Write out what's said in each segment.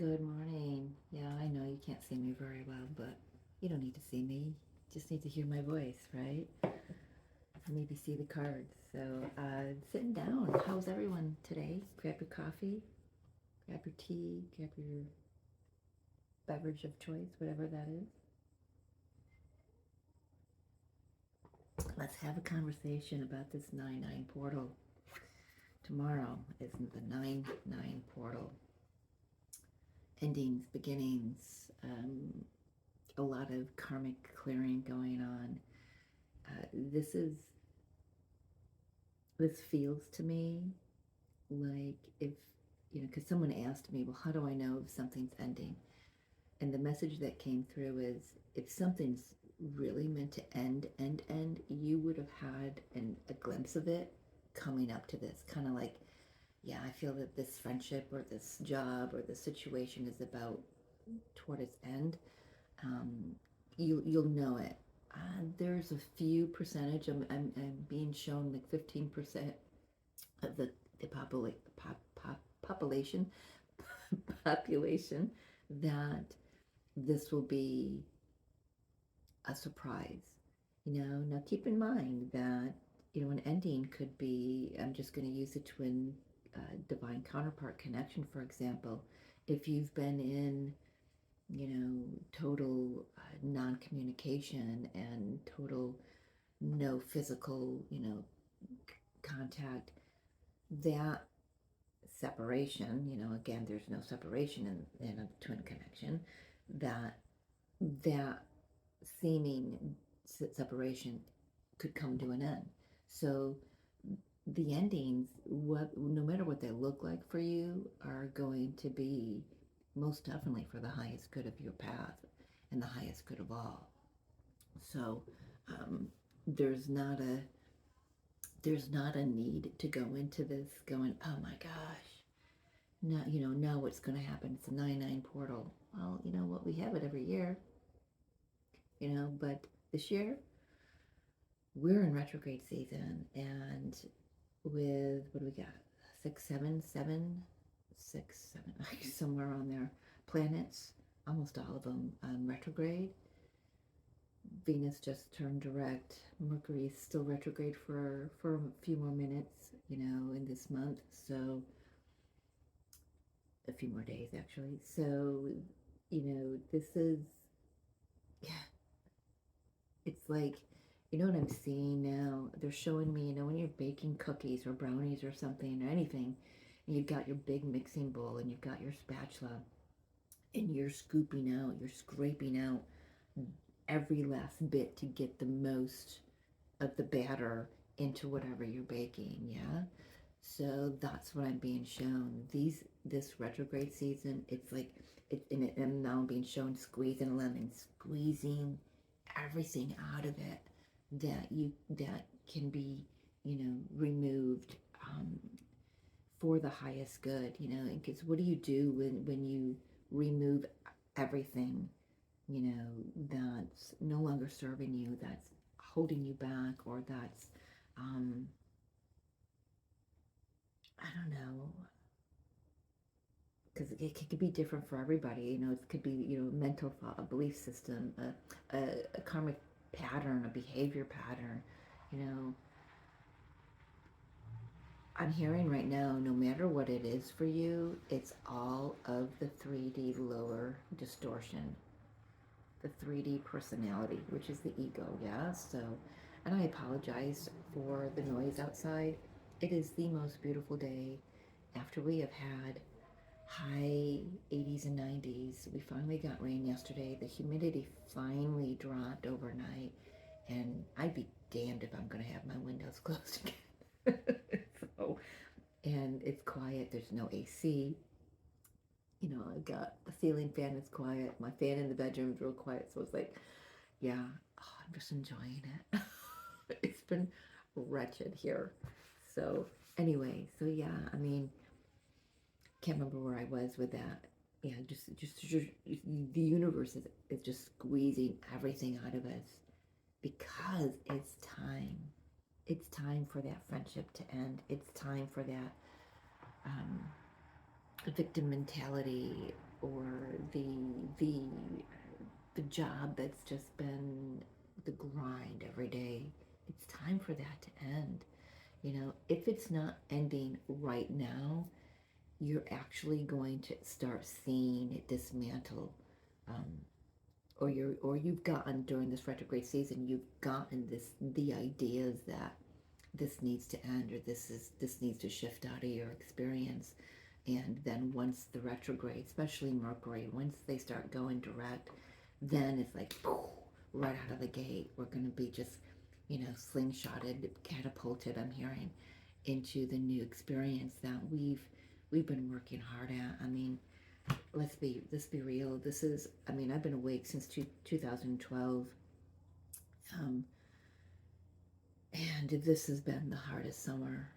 Good morning. Yeah, I know you can't see me very well, but you don't need to see me. You just need to hear my voice, right? Maybe see the cards. So, sitting down. How's everyone today? Grab your coffee, grab your tea, grab your beverage of choice, whatever that is. Let's have a conversation about this 9-9 portal. Tomorrow is the 9-9 portal. Endings, beginnings, a lot of karmic clearing going on. This is this feels to me like if, because someone asked me, well, how do I know if something's ending? And the message that came through is if something's really meant to end, you would have had a glimpse of it coming up to this. Kind of like, yeah, I feel that this friendship or this job or this situation is about toward its end. Um, you'll know it. There's a few percentage. I'm being shown like 15% of the population population that this will be a surprise. Now keep in mind that an ending could be. I'm just going to use the twin divine counterpart connection, for example. If you've been in total non-communication and total no physical contact, that separation, again, there's no separation in a twin connection, that that seeming separation could come to an end. So the endings, no matter what they look like for you, are going to be most definitely for the highest good of your path and the highest good of all. So um, there's not a there's not a need to go into this going, oh my gosh, now what's going to happen? It's a 9-9 portal. Well, you know what? We have it every year, but this year we're in retrograde season, and with what do we got? Six, seven, seven, six, seven, somewhere on there. Planets, almost all of them retrograde. Venus just turned direct. Mercury's still retrograde for a few more minutes, in this month. So a few more days actually. So, this is, yeah, it's like, what I'm seeing now? They're showing me, when you're baking cookies or brownies or something or anything, and you've got your big mixing bowl and you've got your spatula and you're scooping out, you're scraping out every last bit to get the most of the batter into whatever you're baking, yeah? So that's what I'm being shown. This retrograde season, it's like and now I'm being shown squeezing a lemon, squeezing everything out of it that can be, removed for the highest good, because what do you do when you remove everything, that's no longer serving you, that's holding you back, or that's I don't know, because it could be different for everybody. It could be, mental thought, a belief system, a karmic pattern, a behavior pattern. You know, I'm hearing right now, no matter what it is for you, it's all of the 3D lower distortion, the 3D personality, which is the ego, yeah? So, and I apologize for the noise outside. It is the most beautiful day after we have had high 80s and 90s. We finally got rain yesterday. The humidity finally dropped overnight, and I'd be damned if I'm going to have my windows closed again. So, and it's quiet. There's no AC. I've got the ceiling fan is quiet. My fan in the bedroom is real quiet. So it's like, yeah, I'm just enjoying it. It's been wretched here. So anyway, so yeah, I mean, can't remember where I was with that. Yeah, just the universe is just squeezing everything out of us because it's time. It's time for that friendship to end. It's time for that victim mentality or the the the job that's just been the grind every day. It's time for that to end. You know, if it's not ending right now, you're actually going to start seeing it dismantle. Um, or you've gotten during this retrograde season, you've gotten the ideas that this needs to end, or this needs to shift out of your experience. And then once the retrograde, especially Mercury, once they start going direct, then it's like poof, right out of the gate, we're going to be just, slingshotted, catapulted, I'm hearing, into the new experience that we've been working hard at. I mean, let's be real. This is, I mean, I've been awake since 2012. Um, and this has been the hardest summer.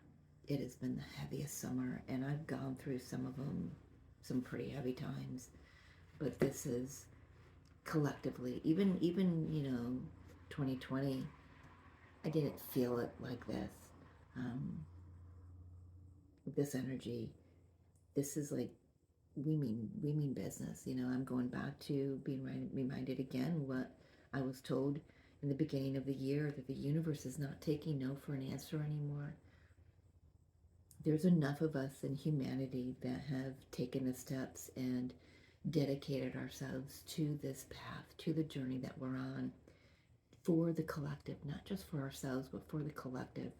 It has been the heaviest summer, and I've gone through some of them, some pretty heavy times. But this is collectively, even 2020, I didn't feel it like this. Um, this energy, this is like we mean business. I'm going back to being reminded again what I was told in the beginning of the year, that the universe is not taking no for an answer anymore. There's enough of us in humanity that have taken the steps and dedicated ourselves to this path, to the journey that we're on, for the collective, not just for ourselves, but for the collective.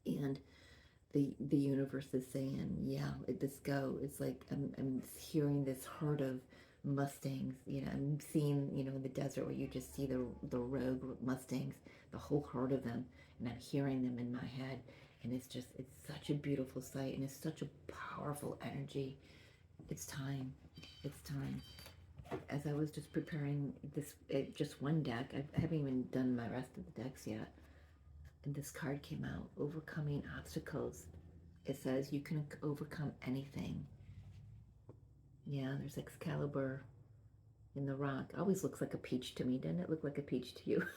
And the universe is saying, yeah, let's go. It's like I'm hearing this herd of Mustangs. I'm seeing, in the desert where you just see the rogue Mustangs, the whole herd of them, and I'm hearing them in my head. And it's such a beautiful sight, and it's such a powerful energy. It's time. It's time. As I was just preparing this, just one deck, I haven't even done my rest of the decks yet. And this card came out, overcoming obstacles. It says you can overcome anything. Yeah, there's Excalibur in the rock. Always looks like a peach to me. Doesn't it look like a peach to you?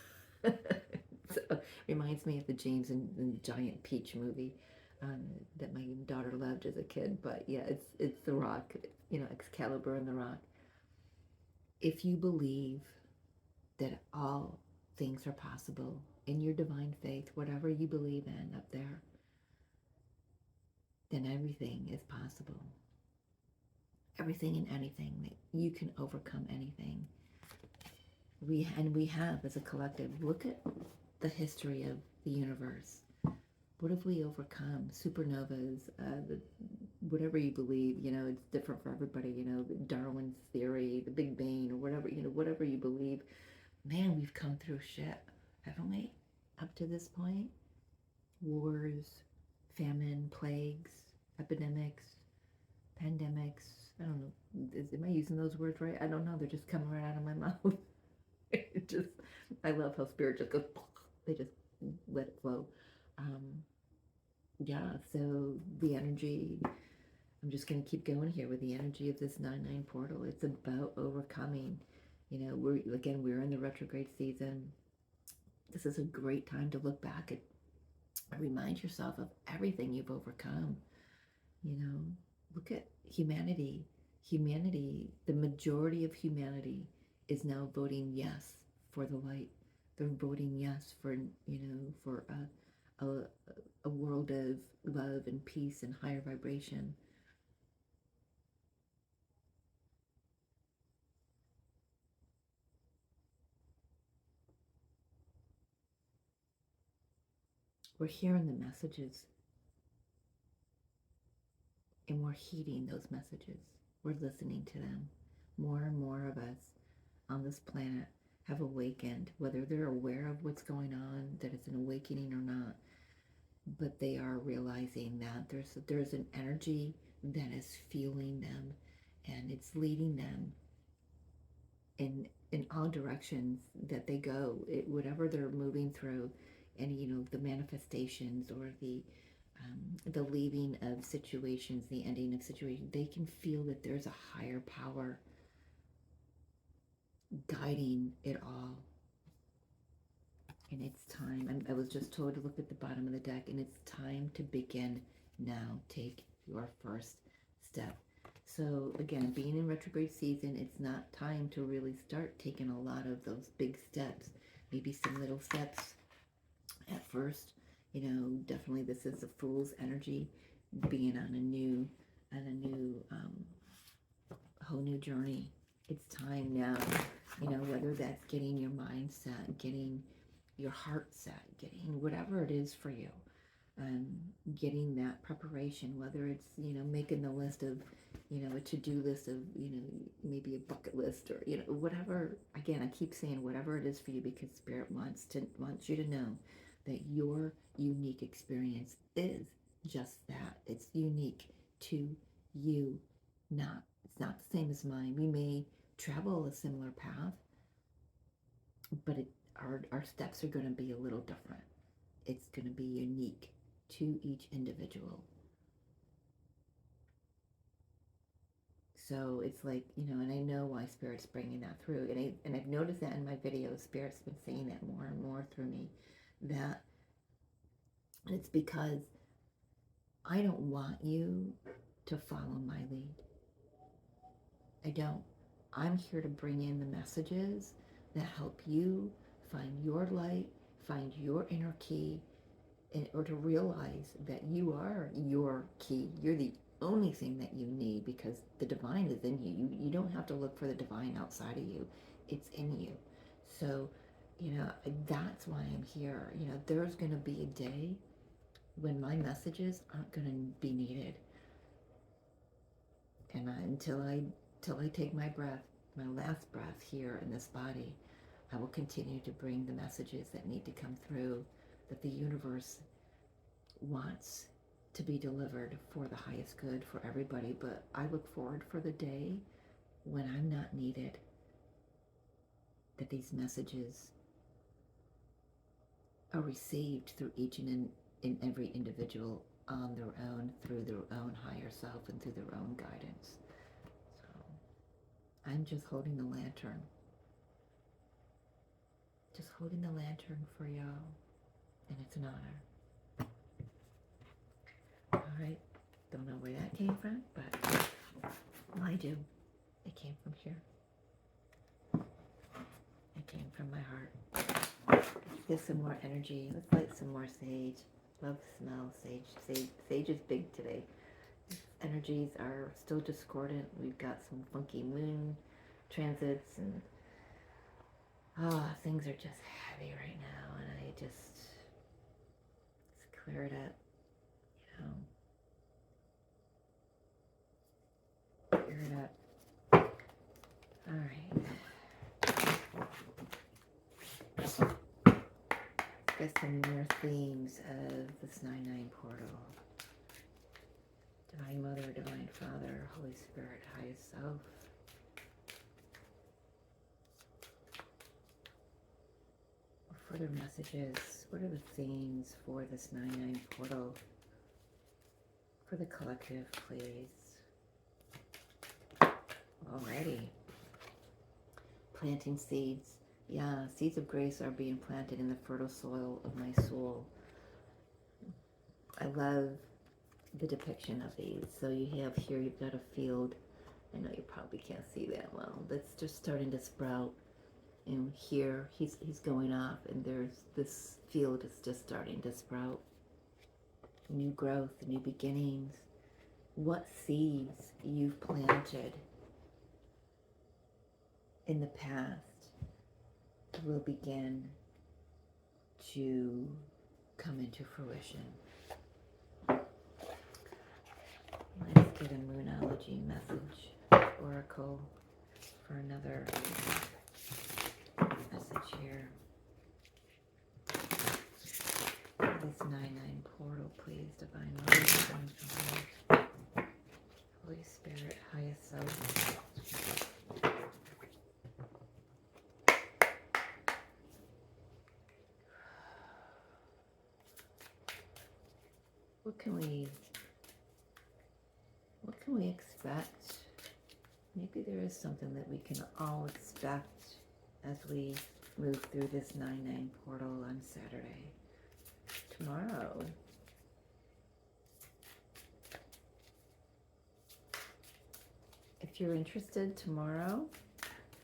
So, reminds me of the James and the Giant Peach movie, that my daughter loved as a kid. But yeah, it's the rock. Excalibur and the rock. If you believe that all things are possible in your divine faith, whatever you believe in up there, then everything is possible. Everything and anything, that you can overcome anything. We have, as a collective, look at the history of the universe. What have we overcome? Supernovas, whatever you believe, it's different for everybody. Darwin's theory, the Big Bang, or whatever you believe. Man, we've come through shit, haven't we? Up to this point, wars, famine, plagues, epidemics, pandemics. I don't know. Am I using those words right? I don't know. They're just coming right out of my mouth. I love how spirit just goes. They just let it flow. Yeah. So the energy. I'm just going to keep going here with the energy of this 9/9 portal. It's about overcoming. We're in the retrograde season. This is a great time to look back and remind yourself of everything you've overcome. Look at humanity. The majority of humanity is now voting yes for the light. They're voting yes for a world of love and peace and higher vibration. We're hearing the messages, and we're heeding those messages. We're listening to them. More and more of us on this planet have awakened, whether they're aware of what's going on, that it's an awakening or not, but they are realizing that there's an energy that is fueling them, and it's leading them in all directions that they go, whatever they're moving through. And the manifestations, or the leaving of situations, the ending of situations, they can feel that there's a higher power guiding it all. And it's time. I was just told to look at the bottom of the deck, and it's time to begin now. Take your first step. So again, being in retrograde season, it's not time to really start taking a lot of those big steps. Maybe some little steps at first. Definitely this is the Fool's energy, being on a new whole new journey. It's time now. Whether that's getting your mind set, getting your heart set, getting whatever it is for you, getting that preparation, whether it's, making the list of, a to-do list of, maybe a bucket list, or, whatever. Again, I keep saying whatever it is for you, because Spirit wants you to know that your unique experience is just that. It's unique to you. It's not the same as mine. We may travel a similar path, but our steps are going to be a little different. It's going to be unique to each individual. So it's like, and I know why Spirit's bringing that through. And I've noticed that in my videos, Spirit's been saying that more and more through me, that it's because I don't want you to follow my lead. I don't. I'm here to bring in the messages that help you find your light, find your inner key, or to realize that you are your key. You're the only thing that you need, because the divine is in you. You don't have to look for the divine outside of you. It's in you. So, that's why I'm here. There's going to be a day when my messages aren't going to be needed. And until I take my breath, my last breath here in this body, I will continue to bring the messages that need to come through, that the universe wants to be delivered for the highest good for everybody. But I look forward for the day when I'm not needed, that these messages are received through each and every individual on their own, through their own higher self, and through their own guidance. So I'm just holding the lantern. Just holding the lantern for y'all. And it's an honor. Alright. Don't know where that came from, but well, I do. It came from here. It came from my heart. Let's get some more energy. Let's light some more sage. Love the smell of sage. Sage is big today. Energies are still discordant. We've got some funky moon transits, and things are just heavy right now, and I just let's clear it up, clear it up. All right. Get some more themes of this 9-9 portal. Divine Mother, Divine Father, Holy Spirit, Highest Self. What further messages? What are the themes for this 9-9 portal? For the collective, please. Alrighty. Planting seeds. Yeah, seeds of grace are being planted in the fertile soil of my soul. I love the depiction of these. So you have here, you've got a field. I know you probably can't see that well. That's just starting to sprout. And here, he's going off, and there's this field is just starting to sprout. New growth, new beginnings. What seeds you've planted in the past will begin to come into fruition. Let's get a Moonology message, Oracle, for another message here. This 9-9 portal, please, Divine Mother, Divine Father, Holy Spirit, Highest Self. What can we expect? Maybe there is something that we can all expect as we move through this 9-9 portal on Saturday. Tomorrow. if you're interested, tomorrow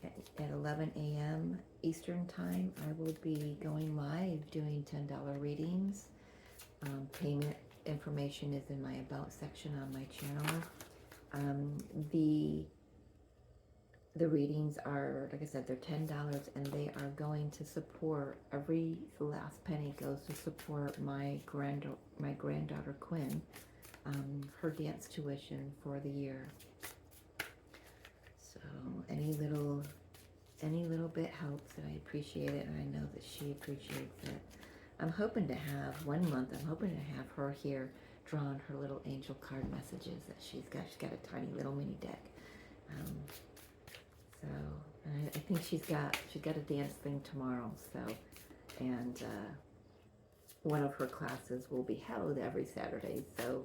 at 11 a.m. Eastern Time, I will be going live doing $10 readings. Payment information is in my About section on my channel. The readings are, like I said, they're $10, and they are going to support, every last penny goes to support my granddaughter Quinn, her dance tuition for the year. So any little bit helps, and I appreciate it, and I know that she appreciates it. I'm hoping to have, one month, I'm hoping to have her here drawing her little angel card messages that she's got. She's got a tiny little mini deck. So I think she's got a dance thing tomorrow. So, and one of her classes will be held every Saturday. So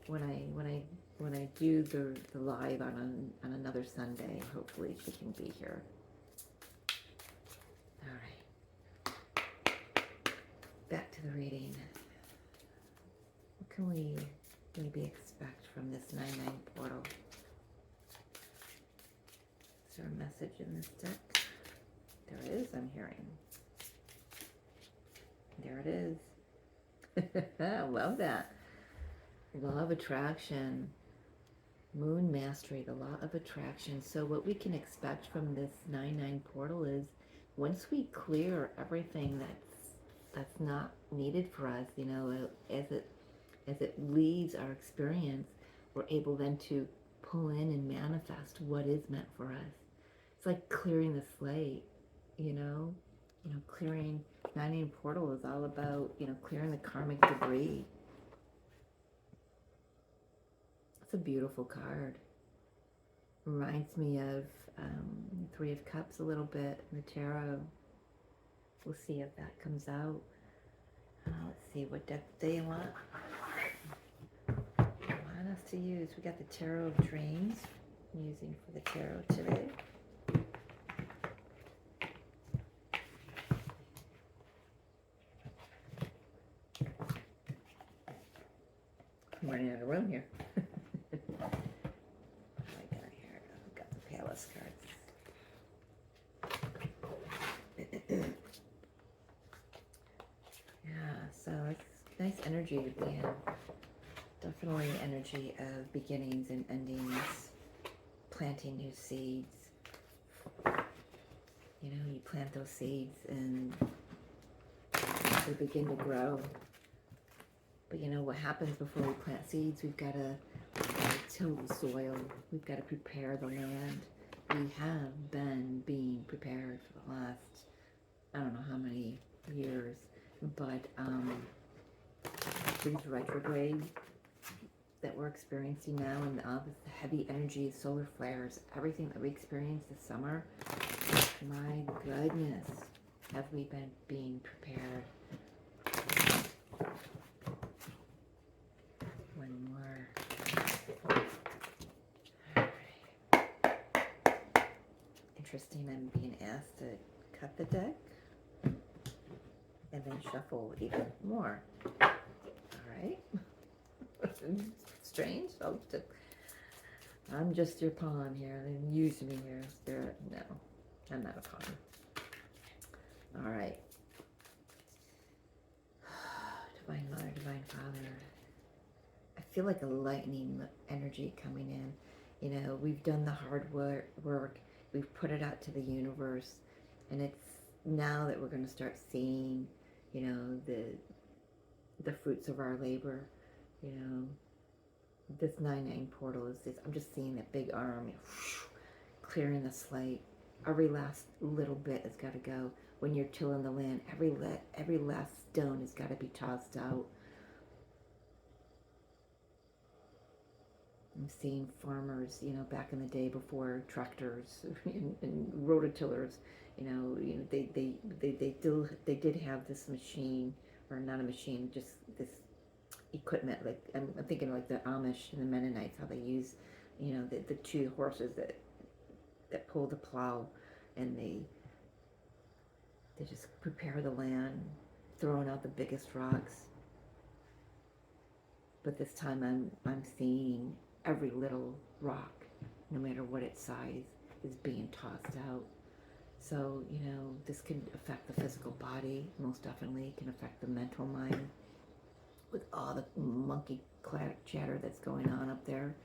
when I do the live on another Sunday, hopefully she can be here. All right, back to the reading. What can we maybe expect from this 9-9 portal? Is there a message in this deck? There is, I'm hearing. There it is. I love that. Law of attraction. Moon mastery, the law of attraction. So what we can expect from this 9-9 portal is, once we clear everything that's not needed for us, you know, as it leaves our experience, we're able then to pull in and manifest what is meant for us. It's like clearing the slate, you know, clearing. 9-9 portal is all about, you know, clearing the karmic debris. It's a beautiful card. Reminds me of Three of Cups a little bit in the tarot. We'll see if that comes out. Let's see what deck they want us to use. We got the Tarot of Dreams I'm using for the tarot today. I'm running out of room here. What do I got here? I've got the Palace cards. Yeah, so it's nice energy to be in. Definitely energy of beginnings and endings, planting new seeds. You know, you plant those seeds and they begin to grow. But you know what happens before we plant seeds? We've got to till the soil. We've got to prepare the land. We have been being prepared for the last, I don't know how many years, but these retrograde that we're experiencing now, and the heavy energy, solar flares, everything that we experienced this summer, my goodness, have we been being prepared? One more. All right. Interesting, I'm being asked to cut the deck and then shuffle even more. All right. Strange. I'm just your pawn here. They use me here, Spirit. No, I'm not a pawn. All right. Divine Mother, Divine Father. I feel like a lightning energy coming in. You know, we've done the hard work. We've put it out to the universe, and it's now that we're going to start seeing, you know, the fruits of our labor. You know, this 9-9 portal is this. I'm just seeing that big arm, clearing the slate. Every last little bit has got to go. When you're tilling the land, every last stone has got to be tossed out. I'm seeing farmers, you know, back in the day before tractors and rototillers, you know, they did have this machine, or not a machine, just this equipment. Like I'm thinking like the Amish and the Mennonites, how they use, you know, the two horses that pull the plow, and they just prepare the land, throwing out the biggest rocks. But this time I'm seeing every little rock no matter what its size, is being tossed out. So, this can affect the physical body, most definitely. It can affect the mental mind with all the monkey chatter that's going on up there.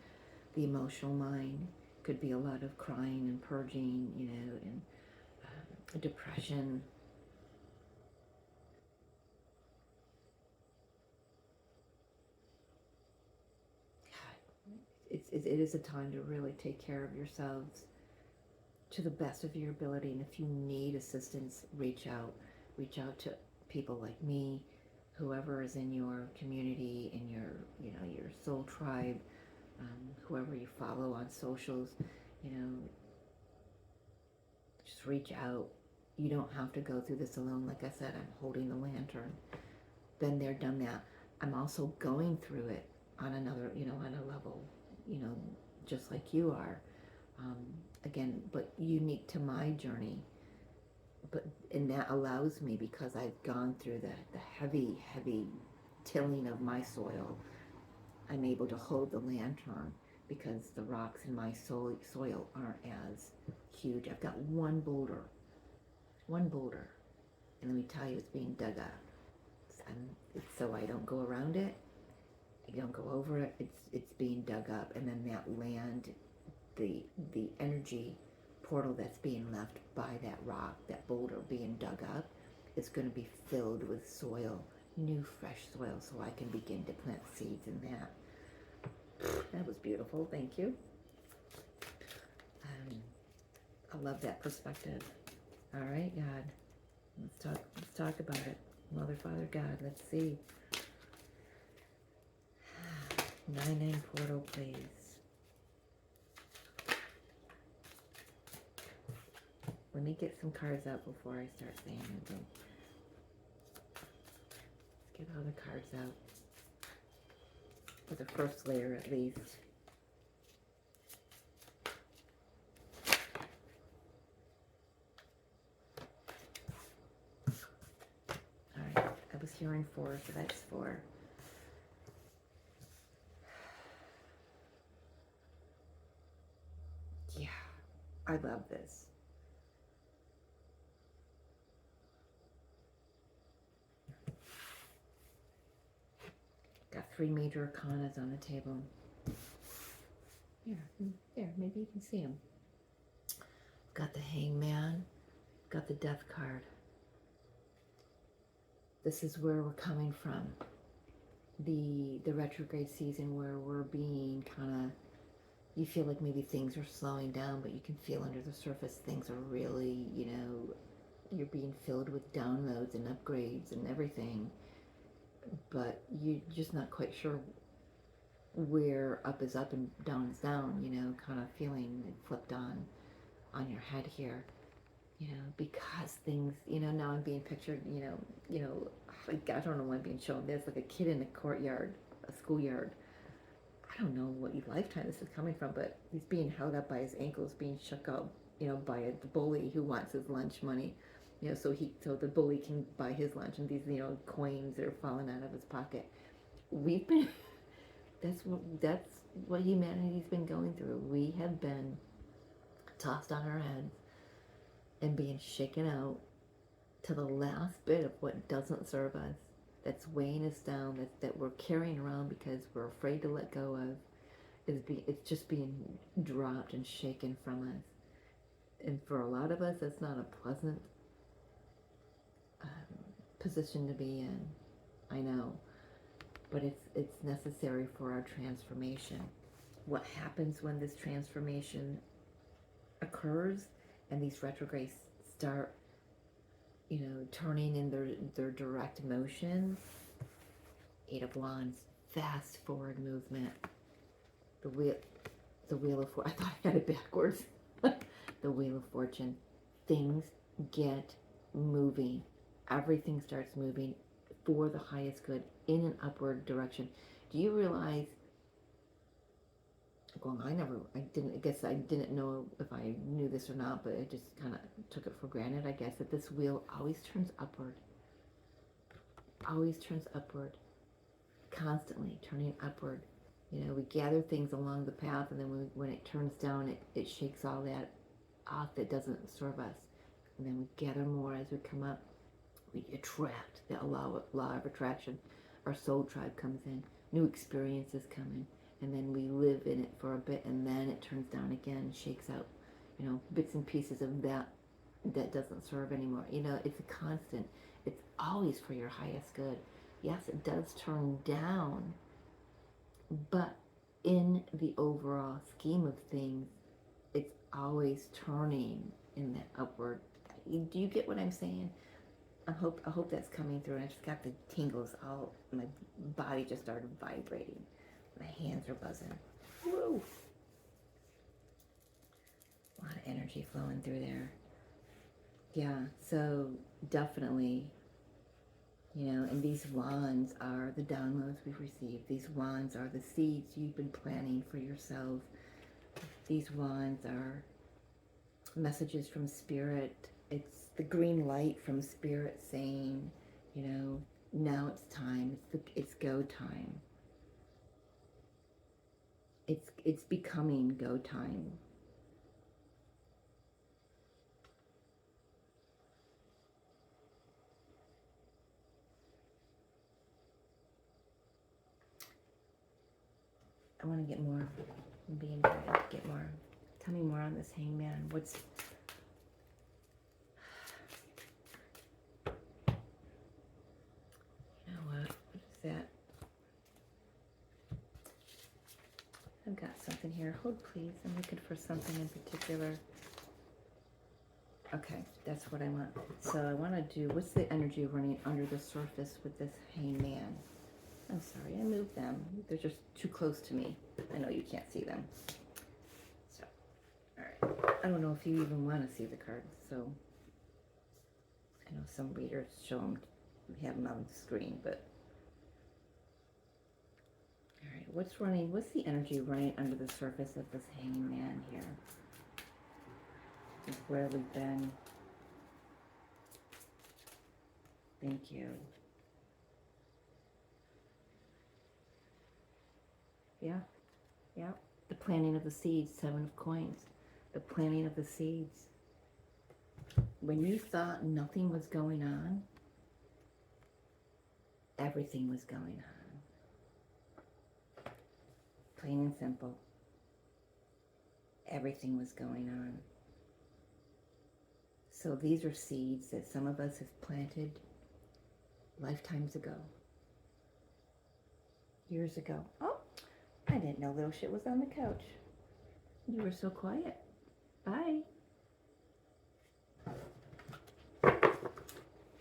The emotional mind could be a lot of crying and purging, and depression. It is a time to really take care of yourselves to the best of your ability. And if you need assistance, reach out. Reach out to people like me, whoever is in your community, in your soul tribe, whoever you follow on socials. Just reach out. You don't have to go through this alone. Like I said, I'm holding the lantern. Been there, done that. I'm also going through it on another, on a level, just like you are. Again, but unique to my journey. And that allows me, because I've gone through the heavy tilling of my soil, I'm able to hold the lantern because the rocks in my soil aren't as huge. I've got one boulder, and let me tell you, it's being dug up. So I don't go around it, I don't go over it. It's being dug up, and then that land, the energy portal that's being left by that rock, that boulder being dug up, is going to be filled with soil, new fresh soil, so I can begin to plant seeds in that. That was beautiful. Thank you. I love that perspective. All right, God. Let's talk about it. Mother, Father, God. Let's see. 9-9 portal, please. Let me get some cards out before I start saying anything. Let's get all the cards out. For the first layer, at least. Alright, I was hearing 4, so that's 4. Yeah, I love this. Got 3 major arcanas on the table. There, maybe you can see them. Got the Hangman, got the Death card. This is where we're coming from. The retrograde season, where we're being kind of, you feel like maybe things are slowing down, but you can feel under the surface things are really, you're being filled with downloads and upgrades and everything, but you're just not quite sure where up is up and down is down, kind of feeling it flipped on your head here, because things, now I'm being pictured, like, I don't know why I'm being shown this, like a kid in a courtyard, a schoolyard. I don't know what lifetime this is coming from, but he's being held up by his ankles, being shook up, by the bully who wants his lunch money, so the bully can buy his lunch, and these, coins are falling out of his pocket. We've been, that's what humanity's been going through. We have been tossed on our heads and being shaken out to the last bit of what doesn't serve us, that's weighing us down, that we're carrying around because we're afraid to let go of. It's just being dropped and shaken from us. And for a lot of us, that's not a pleasant position to be in. I know. But it's necessary for our transformation. What happens when this transformation occurs and these retrogrades start, turning in their direct motion? 8 of Wands, fast forward movement. The wheel of fortune. I thought I had it backwards. The Wheel of Fortune. Things get moving. Everything starts moving for the highest good in an upward direction. Do you realize? Well, I guess I didn't know if I knew this or not, but I just kind of took it for granted, I guess, that this wheel always turns upward. Always turns upward. Constantly turning upward. You know, we gather things along the path, and then when it turns down, it shakes all that off that doesn't serve us. And then we gather more as we come up. We attract, the law of attraction. Our soul tribe comes in, new experiences come in, and then we live in it for a bit, and then it turns down again, shakes out, you know, bits and pieces of that doesn't serve anymore. You know, it's a constant. It's always for your highest good. Yes, it does turn down, but in the overall scheme of things, it's always turning in that upward. Do you get what I'm saying? I hope that's coming through. And I just got the tingles all. My body just started vibrating. My hands are buzzing. Woo! A lot of energy flowing through there. Yeah, so definitely, you know, and these wands are the downloads we've received. These wands are the seeds you've been planting for yourself. These wands are messages from Spirit. It's the green light from Spirit saying, you know, now it's time. It's go time. It's becoming go time. I want to get more. I'm being guided to get more. Tell me more on this hangman. What's you know what? What is that? I've got something here. Hold please. I'm looking for something in particular. Okay, that's what I want. So I want to do, what's the energy running under the surface with this hangman? I'm sorry, I moved them. They're just too close to me. I know you can't see them. So, all right. I don't know if you even want to see the cards. So, I know some readers show them, have them on the screen, but. All right, what's the energy running under the surface of this hangman here? This is where we've been. Thank you. Yeah, yeah. The planting of the seeds, 7 of coins. The planting of the seeds. When you thought nothing was going on, everything was going on. Plain and simple. Everything was going on. So these are seeds that some of us have planted lifetimes ago. Years ago. Oh, I didn't know little shit was on the couch. You were so quiet. Bye. I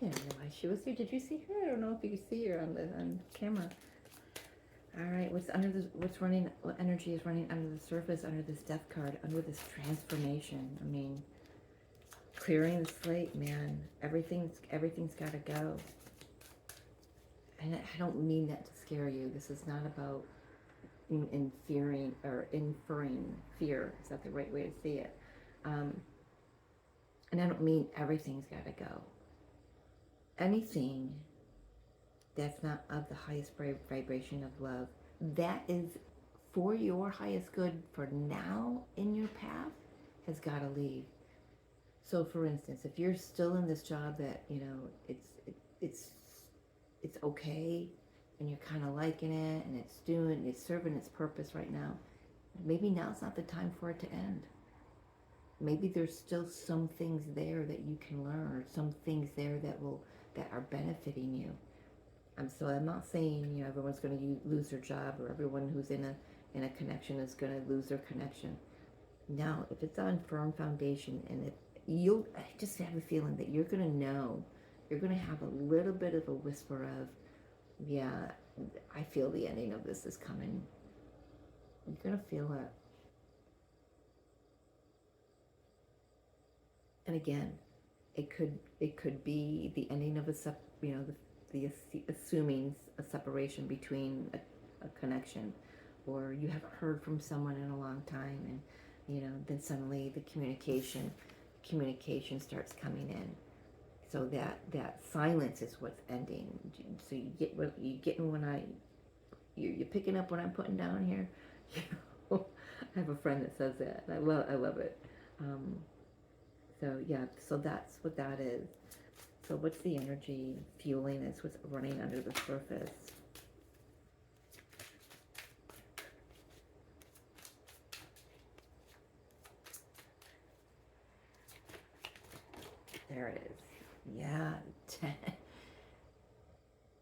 didn't realize she was here. Did you see her? I don't know if you could see her on camera. All right, what energy is running under the surface, under this death card, under this transformation? I mean, clearing the slate, man. Everything's got to go. And I don't mean that to scare you. This is not about inferring fear. Is that the right way to say it? And I don't mean everything's got to go. Anything that's not of the highest vibration of love, that is for your highest good for now in your path, has got to leave. So for instance, if you're still in this job that, you know, it's okay and you're kind of liking it and it's serving its purpose right now, maybe now's not the time for it to end. Maybe there's still some things there that you can learn, or some things there that are benefiting you. So I'm not saying, you know, everyone's going to lose their job, or everyone who's in a connection is going to lose their connection. Now, if it's on firm foundation, and I just have a feeling that you're going to know, you're going to have a little bit of a whisper of, yeah, I feel the ending of this is coming. You're going to feel it. And again, it could be the ending of the assuming a separation between a connection, or you haven't heard from someone in a long time, and you know, then suddenly the communication starts coming in. So that silence is what's ending. So you get You picking up what I'm putting down here? You know, I have a friend that says that, and I love it. Um, so yeah, so that's what that is. So what's the energy fueling this? What's running under the surface? There it is. Yeah, 10.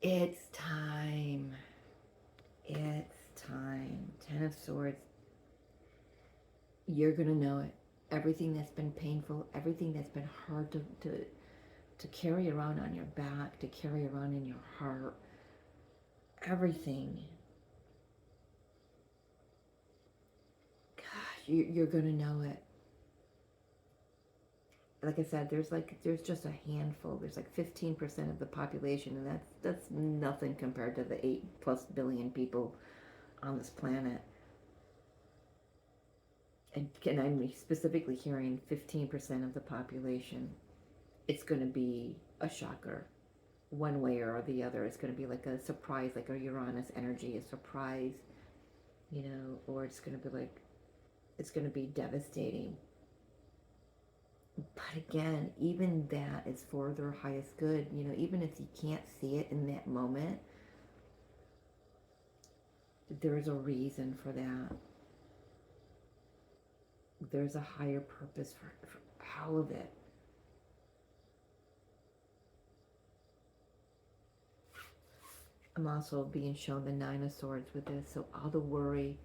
It's time. It's time. 10 of Swords. You're going to know it. Everything that's been painful, everything that's been hard to carry around on your back, to carry around in your heart, everything. Gosh, you're going to know it. Like I said, there's just a handful. There's like 15% of the population, and that's nothing compared to the 8+ billion people on this planet. And I'm specifically hearing 15% of the population. It's going to be a shocker, one way or the other. It's going to be like a surprise, like a Uranus energy, a surprise, or it's going to be like, it's going to be devastating. But again, even that is for their highest good. Even if you can't see it in that moment, there's a reason for that. There's a higher purpose for all of it. I'm also being shown the Nine of Swords with this. So all the worry,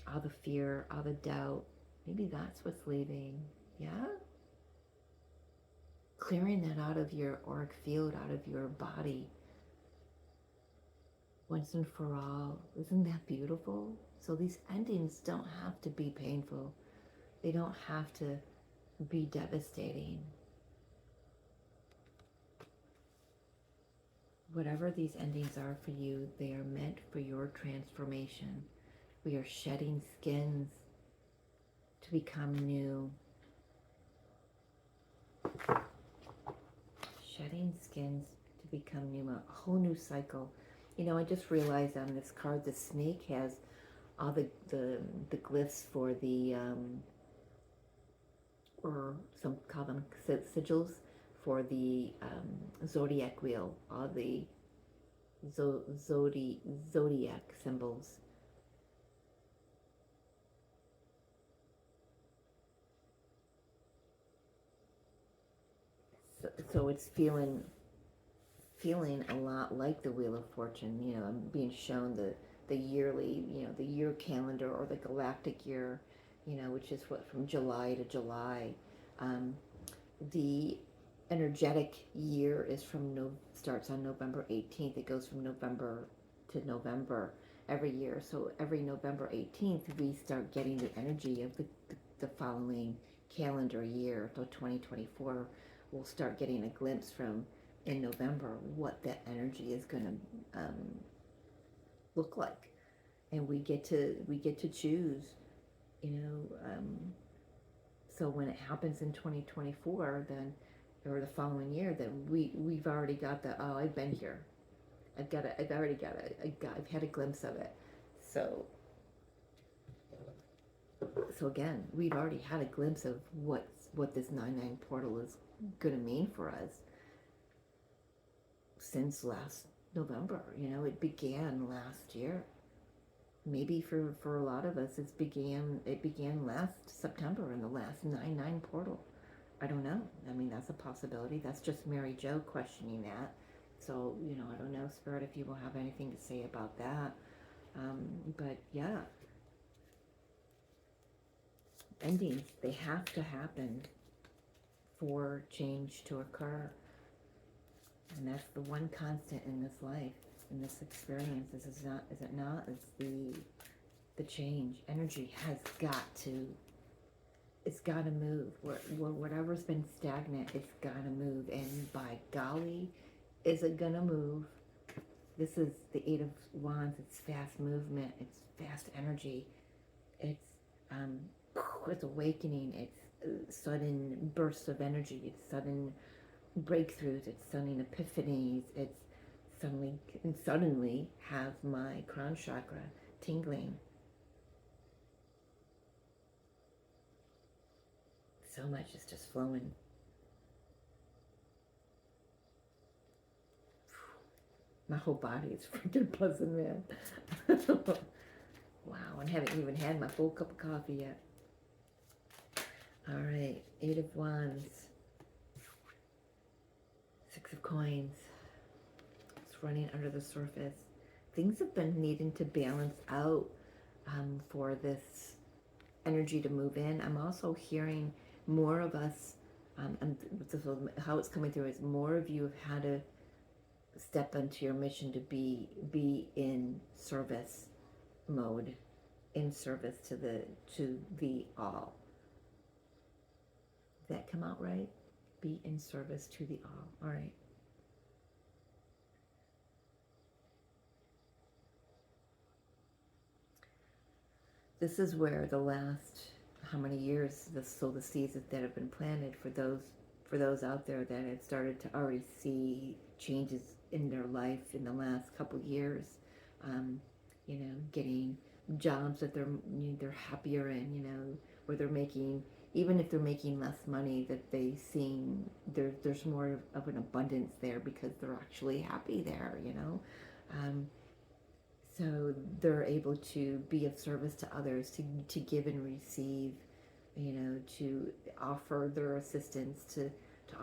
all the fear, all the doubt, maybe that's what's leaving. Yeah? Clearing that out of your auric field, out of your body. Once and for all. Isn't that beautiful? So these endings don't have to be painful. They don't have to be devastating. Whatever these endings are for you, they are meant for your transformation. We are shedding skins to become new. Shedding skins to become new. A whole new cycle. I just realized on this card, the snake has all the glyphs for the, or some call them sigils, for the zodiac wheel, all the zodiac symbols. So it's feeling a lot like the Wheel of Fortune. I'm being shown the yearly, the year calendar, or the galactic year, which is what, from July to July. The energetic year is starts on November 18th. It goes from November to November every year. So every November 18th, we start getting the energy of the following calendar year. So 2024, we'll start getting a glimpse from, in November, what that energy is going to look like, and we get to choose. So when it happens in 2024, then, or the following year, then we've already got the, oh, I've been here. I've already got it. I've had a glimpse of it. So again, we've already had a glimpse of what this 9/9 portal is going to mean for us since last November. It began last year. Maybe for a lot of us, it began last September in the last 9/9 portal. I don't know. I mean, that's a possibility. That's just Mary Jo questioning that. So, I don't know, Spirit, if you will have anything to say about that. But yeah, endings, they have to happen for change to occur. And that's the one constant in this life, in this experience. Is it not? It's the change. Energy has got to, it's got to move. Whatever's been stagnant, it's got to move. And by golly, is it going to move? This is the Eight of Wands. It's fast movement. It's fast energy. It's awakening. It's sudden bursts of energy. It's sudden breakthroughs. It's sudden epiphanies. It's suddenly have my crown chakra tingling. So much is just flowing. My whole body is freaking buzzing, man. Wow, I haven't even had my full cup of coffee yet. All right, 8 of Wands, 6 of Coins. It's running under the surface. Things have been needing to balance out for this energy to move in. I'm also hearing more of us, and how it's coming through is more of you have had to step into your mission to be in service mode, in service to the all. Did that come out right? Be in service to the all. All right. This is where the last how many years the seeds that have been planted for those out there that have started to already see changes in their life in the last couple years, getting jobs that they're happier in, where they're making, even if they're making less money, that they seeing there's more of an abundance there because they're actually happy there, so they're able to be of service to others, to give and receive, to offer their assistance, to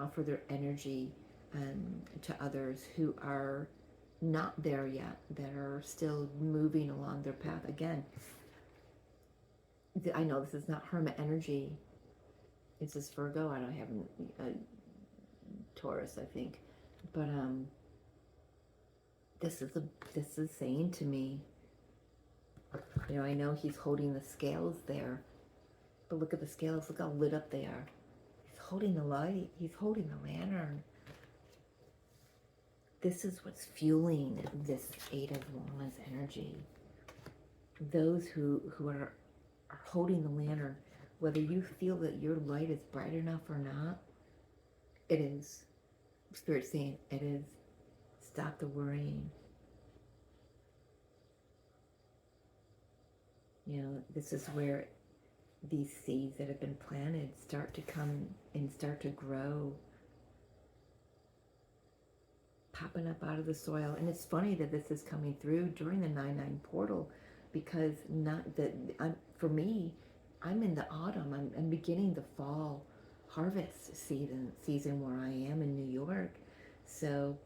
offer their energy to others who are not there yet, that are still moving along their path. Again, I know this is not Hermit energy. It's this Virgo. I don't have a Taurus, I think, but this is saying to me, I know he's holding the scales there, but look at the scales. Look how lit up they are. He's holding the light. He's holding the lantern. This is what's fueling this 8 of Wands energy. Those who are holding the lantern, whether you feel that your light is bright enough or not, it is. Spirit's saying it is. Stop the worrying. This is where these seeds that have been planted start to come and start to grow, popping up out of the soil. And it's funny that this is coming through during the 9/9 portal, because for me, I'm in the autumn. I'm beginning the fall harvest season where I am in New York. So,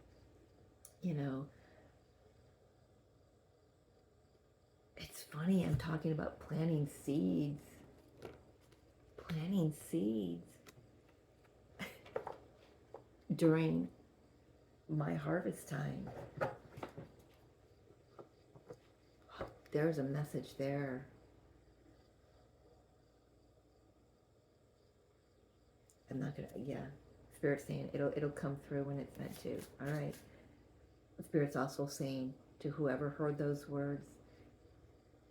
it's funny, I'm talking about planting seeds. Planting seeds during my harvest time. There's a message there. I'm not gonna, Spirit's saying it'll come through when it's meant to. All right. Spirit's also saying to whoever heard those words,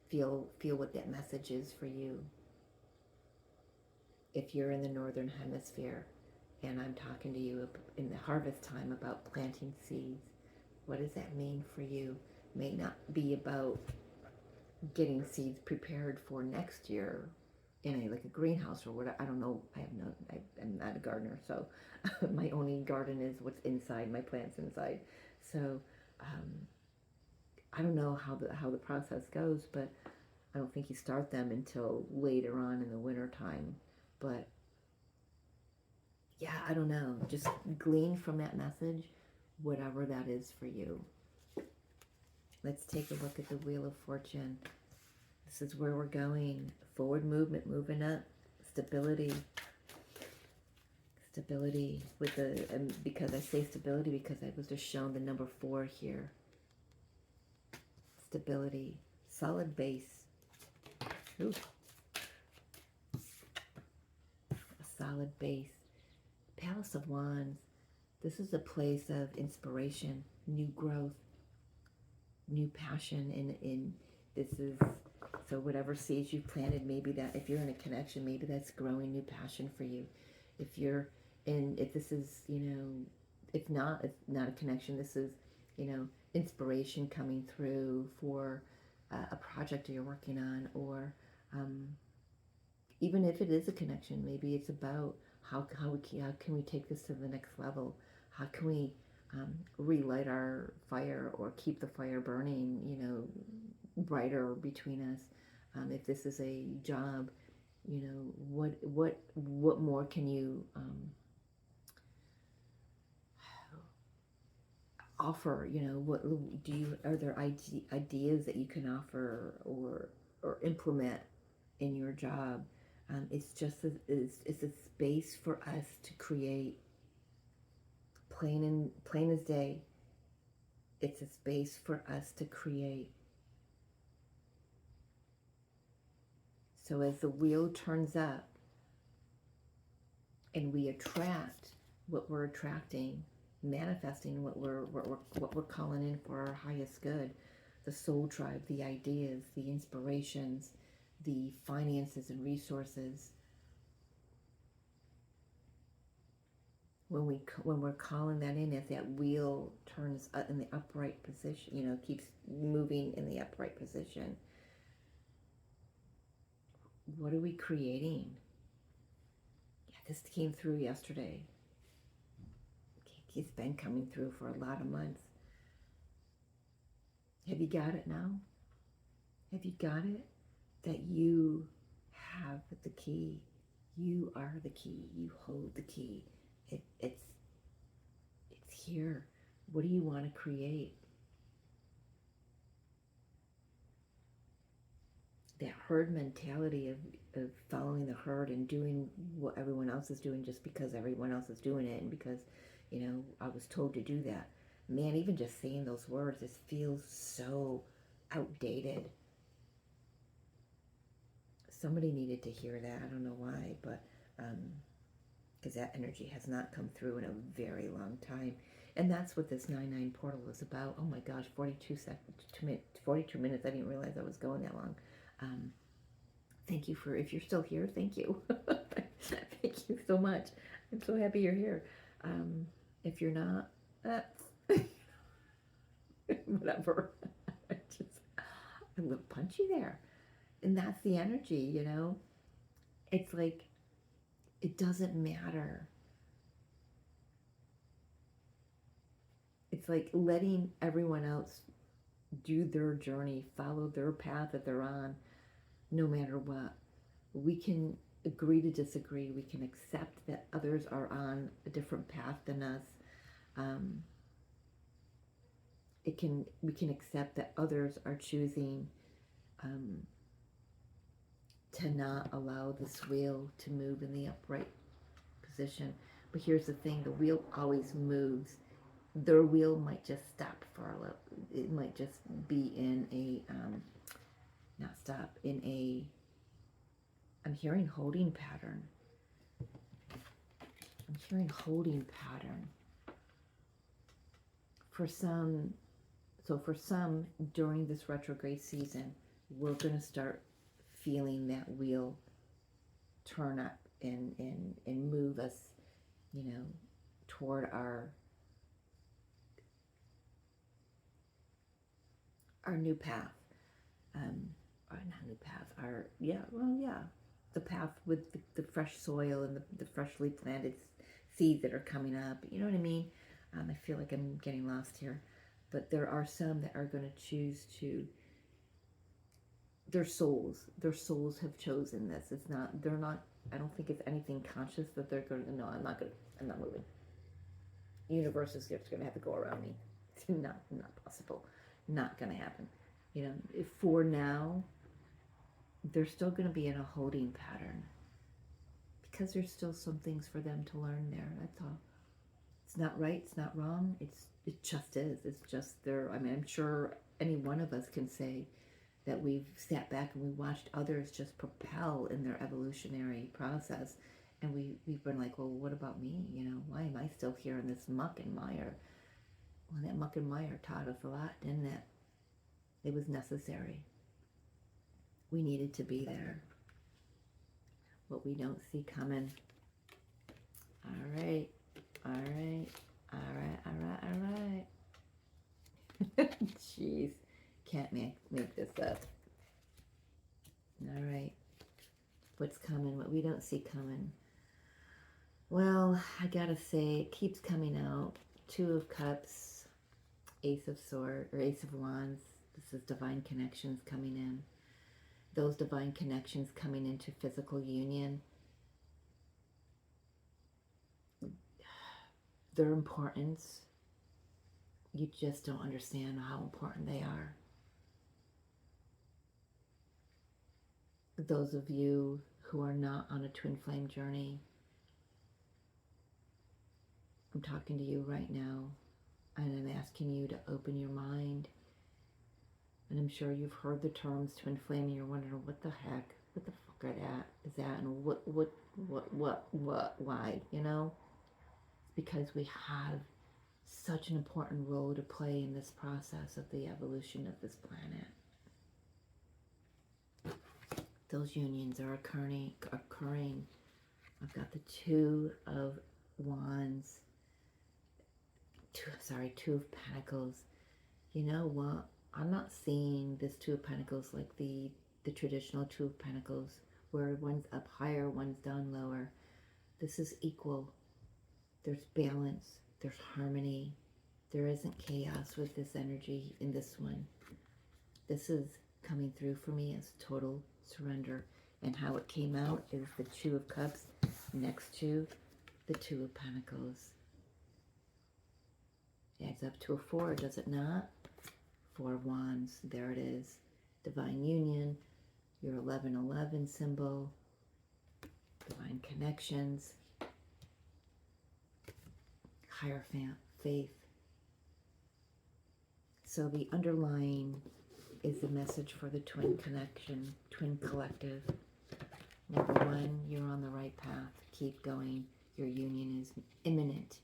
feel what that message is for you. If you're in the northern hemisphere and I'm talking to you in the harvest time about planting seeds, what does that mean for you? It may not be about getting seeds prepared for next year in a greenhouse or whatever. I don't know. I'm not a gardener, so my only garden is what's inside, my plants inside. So I don't know how the process goes, but I don't think you start them until later on in the winter time. But yeah, I don't know. Just glean from that message whatever that is for you. Let's take a look at the Wheel of Fortune. This is where we're going. Forward movement, moving up. Stability. Stability with because I say stability because I was just shown the number 4 here. Stability. Solid base. Ooh. A solid base. Palace of Wands. This is a place of inspiration, new growth, new passion, and this is, so whatever seeds you planted, maybe that, if you're in a connection, maybe that's growing new passion for you. If this is, if not, it's not a connection, this is you know, inspiration coming through for a project you're working on, or um, even if it is a connection, maybe it's about how can we take this to the next level? How can we relight our fire or keep the fire burning, you know, brighter between us? If this is a job, you know, what more can you offer? You know, what do you, are there ideas that you can offer or implement in your job? It's just it's a space for us to create, plain as day. It's a space for us to create. So as the wheel turns up and we attract what we're attracting, manifesting what we're calling in for our highest good, the soul tribe, the ideas, the inspirations, the finances and resources. When we're calling that in, as that wheel turns in the upright position, you know, keeps moving in the upright position, what are we creating? Yeah, this came through yesterday. It's been coming through for a lot of months. Have you got it now? Have you got it? That you have the key. You are the key. You hold the key. It's here. What do you want to create? That herd mentality of following the herd and doing what everyone else is doing just because everyone else is doing it, and because, you know, I was told to do that. Man, even just saying those words, this feels so outdated. Somebody needed to hear that. I don't know why, but because that energy has not come through in a very long time. And that's what this 9-9 portal is about. Oh my gosh, 42 seconds, 42 minutes. I didn't realize I was going that long. Thank you for, if you're still here, thank you. Thank you so much. I'm so happy you're here. If you're not, whatever. I'm going to punch you there. And that's the energy, you know? It's like, it doesn't matter. It's like letting everyone else do their journey, follow their path that they're on, no matter what. We can agree to disagree. We can accept that others are on a different path than us. We can accept that others are choosing to not allow this wheel to move in the upright position. But here's the thing, the wheel always moves. Their wheel might just stop for a little. It might just be in a, not stop, in a, I'm hearing holding pattern. I'm hearing holding pattern. For some, during this retrograde season, we're going to start feeling that wheel turn up and move us, you know, toward our new path. Or not new path, the path with the fresh soil and the freshly planted seeds that are coming up. You know what I mean? I feel like I'm getting lost here. But there are some that are going to choose to, their souls have chosen this. They're not, I don't think it's anything conscious that they're going to, no, I'm not moving. The universe is just going to have to go around me. It's not possible. Not going to happen. You know, if for now, they're still going to be in a holding pattern because there's still some things for them to learn there. That's all. It's not right. It's not wrong. It just is. It's just there. I mean, I'm sure any one of us can say that we've sat back and we watched others just propel in their evolutionary process, and we've been like, well, what about me? You know, why am I still here in this muck and mire? Well, that muck and mire taught us a lot, didn't it? It was necessary. We needed to be there. What we don't see coming. All right. Jeez, can't make this up. All right, what's coming? What we don't see coming? Well, I gotta say, it keeps coming out. Two of Cups, Ace of Swords, or Ace of Wands. This is divine connections coming in. Those divine connections coming into physical union. Their importance, you just don't understand how important they are. Those of you who are not on a twin flame journey, I'm talking to you right now, and I'm asking you to open your mind. And I'm sure you've heard the terms twin flame, and you're wondering, what the heck? What the fuck is that? And why? You know? It's because we have such an important role to play in this process of the evolution of this planet. Those unions are occurring. I've got the Two of Wands. Two of Pentacles. You know what? I'm not seeing this Two of Pentacles like the traditional Two of Pentacles, where one's up higher, one's down lower. This is equal. There's balance. There's harmony. There isn't chaos with this energy in this one. This is coming through for me as total surrender. And how it came out is the Two of Cups next to the Two of Pentacles. It adds up to a 4, does it not? 4 of Wands, there it is. Divine union, your 1111 symbol, divine connections, higher faith. So the underlying is the message for the twin connection, twin collective. Number 1, you're on the right path. Keep going. Your union is imminent.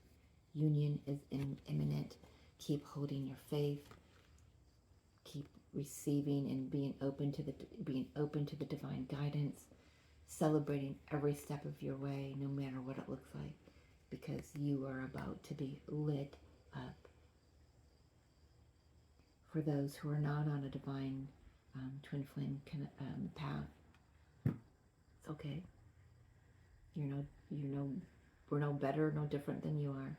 Union is imminent. Keep holding your faith. Keep receiving and being open to the divine guidance. Celebrating every step of your way, no matter what it looks like, because you are about to be lit up. For those who are not on a divine twin flame path, it's okay. We're no better, no different than you are.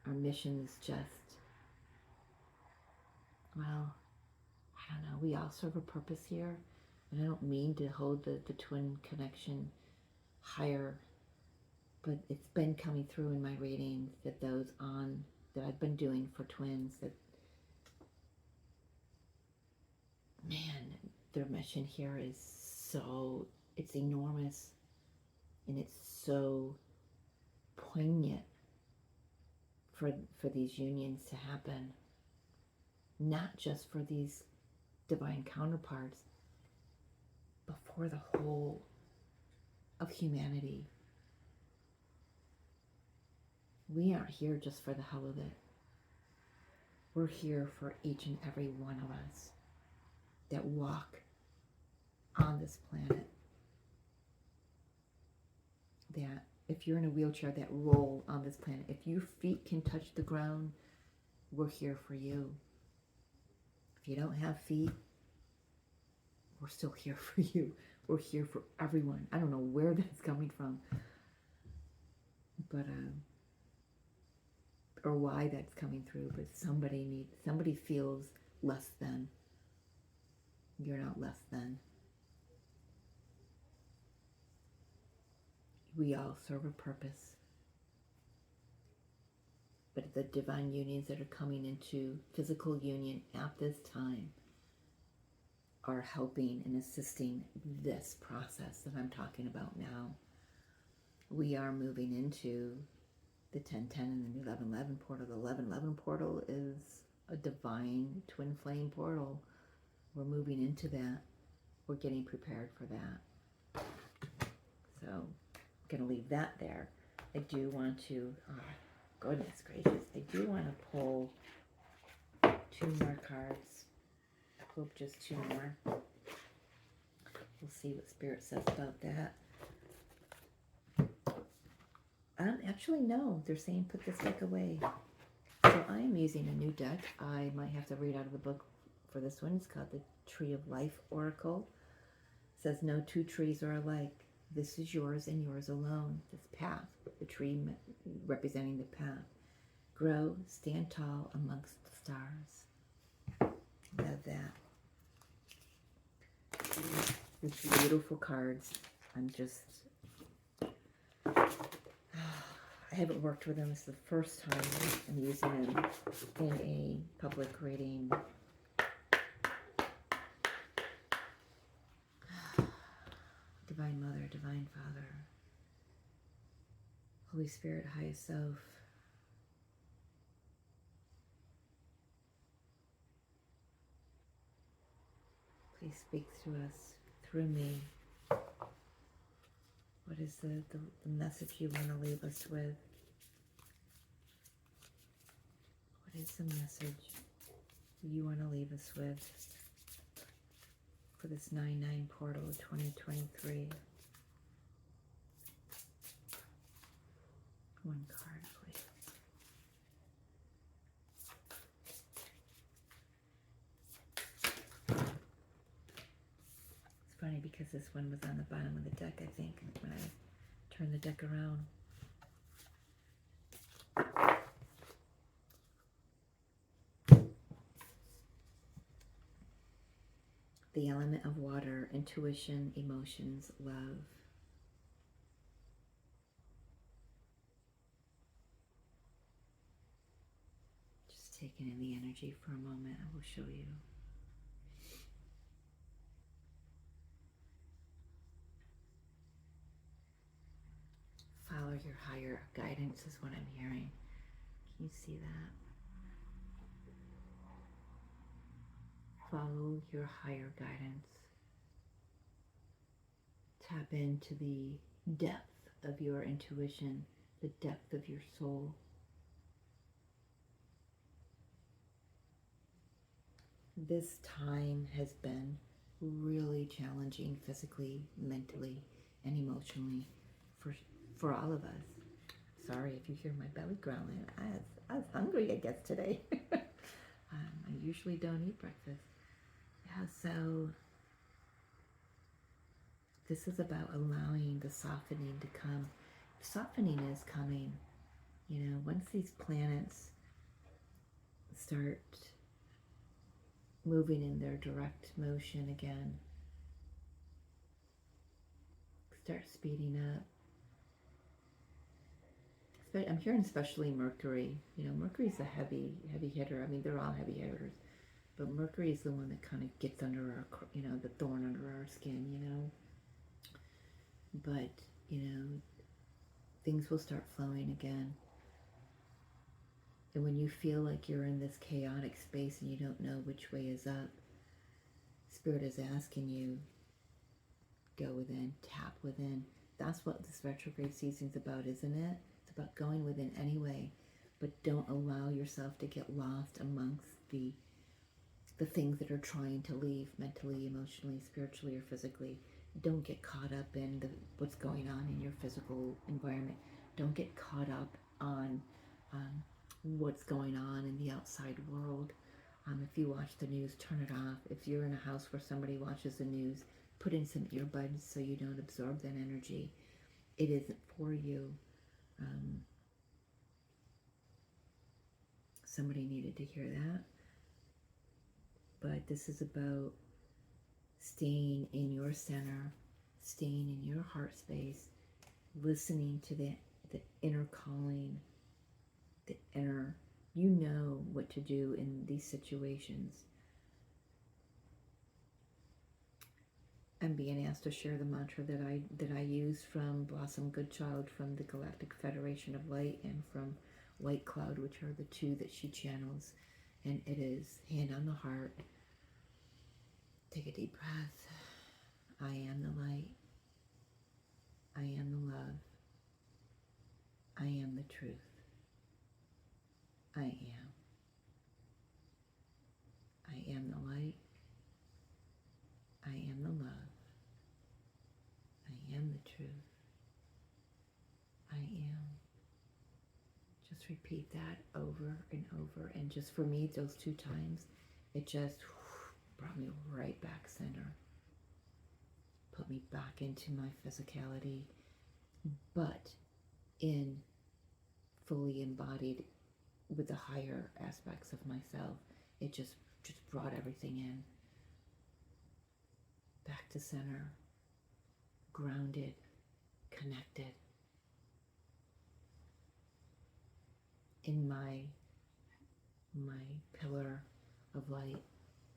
Our mission is just, well, I don't know, we all serve a purpose here. And I don't mean to hold the twin connection higher, but it's been coming through in my readings that that I've been doing for twins, that, man, their mission here is it's enormous, and it's so poignant for these unions to happen, not just for these divine counterparts, but for the whole of humanity. We aren't here just for the hell of it. We're here for each and every one of us that walk on this planet. That if you're in a wheelchair, that roll on this planet, if your feet can touch the ground, we're here for you. If you don't have feet, we're still here for you. We're here for everyone. I don't know where that's coming from, but or why that's coming through, but somebody feels less than. You're not less than. We all serve a purpose. But the divine unions that are coming into physical union at this time are helping and assisting this process that I'm talking about now. We are moving into the 1010 and the 1111 portal. The 1111 portal is a divine twin flame portal. We're moving into that. We're getting prepared for that. So I'm going to leave that there. I do want to, oh, goodness gracious, I do want to pull 2 more cards. I hope just 2 more. We'll see what Spirit says about that. Actually, no. They're saying put this deck away. So I'm using a new deck. I might have to read out of the book for this one. It's called the Tree of Life Oracle. It says, no two trees are alike. This is yours and yours alone. This path, the tree representing the path. Grow, stand tall amongst the stars. Love that. These beautiful cards. I haven't worked with them. This is the first time I'm using them in a public reading. Divine Mother, Divine Father, Holy Spirit, Highest Self. Please speak through us, through me. What is the message you want to leave us with? What is the message you want to leave us with for this 9/9 portal of 2023? One card, please. It's funny because this one was on the bottom of the deck, I think, when I turned the deck around. The element of water, intuition, emotions, love. Just taking in the energy for a moment, I will show you. Follow your higher guidance is what I'm hearing. Can you see that? Follow your higher guidance. Tap into the depth of your intuition, the depth of your soul. This time has been really challenging physically, mentally, and emotionally for all of us. Sorry if you hear my belly growling. I was hungry, I guess, today. I usually don't eat breakfast. Yeah, so this is about allowing the softening to come. Softening is coming. You know, once these planets start moving in their direct motion again, start speeding up. I'm hearing especially Mercury. You know, Mercury's a heavy hitter. I mean, they're all heavy hitters. But Mercury is the one that kind of gets under our, you know, the thorn under our skin, you know. But, you know, things will start flowing again. And when you feel like you're in this chaotic space and you don't know which way is up, Spirit is asking you, go within, tap within. That's what this retrograde season's about, isn't it? It's about going within anyway, but don't allow yourself to get lost amongst the things that are trying to leave mentally, emotionally, spiritually, or physically. Don't get caught up in what's going on in your physical environment. Don't get caught up on what's going on in the outside world. If you watch the news, turn it off. If you're in a house where somebody watches the news, put in some earbuds so you don't absorb that energy. It isn't for you. Somebody needed to hear that. But this is about staying in your center, staying in your heart space, listening to the inner calling, the inner, you know what to do in these situations. I'm being asked to share the mantra that I use from Blossom Goodchild, from the Galactic Federation of Light, and from White Cloud, which are the two that she channels. And it is, hand on the heart, take a deep breath. I am the light. I am the love. I am the truth. I am. I am the light. I am the love. I am the truth. I am. Just just repeat that over and over. And just for me, those 2 times, it just brought me right back center, put me back into my physicality, but in fully embodied with the higher aspects of myself. It just brought everything in, back to center, grounded, connected in my pillar of light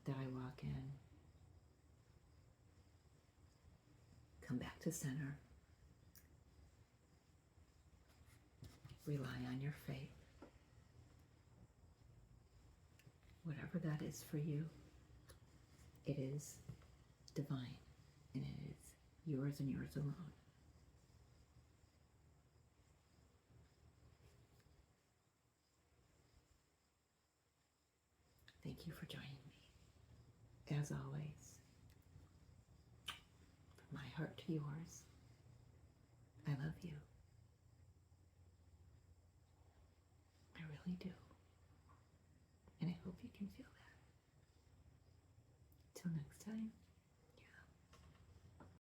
that I walk in. Come back to center. Rely on your faith. Whatever that is for you, it is divine, and it is yours and yours alone. Thank you for joining me. As always, from my heart to yours, I love you. I really do. And I hope you can feel that. Till next time.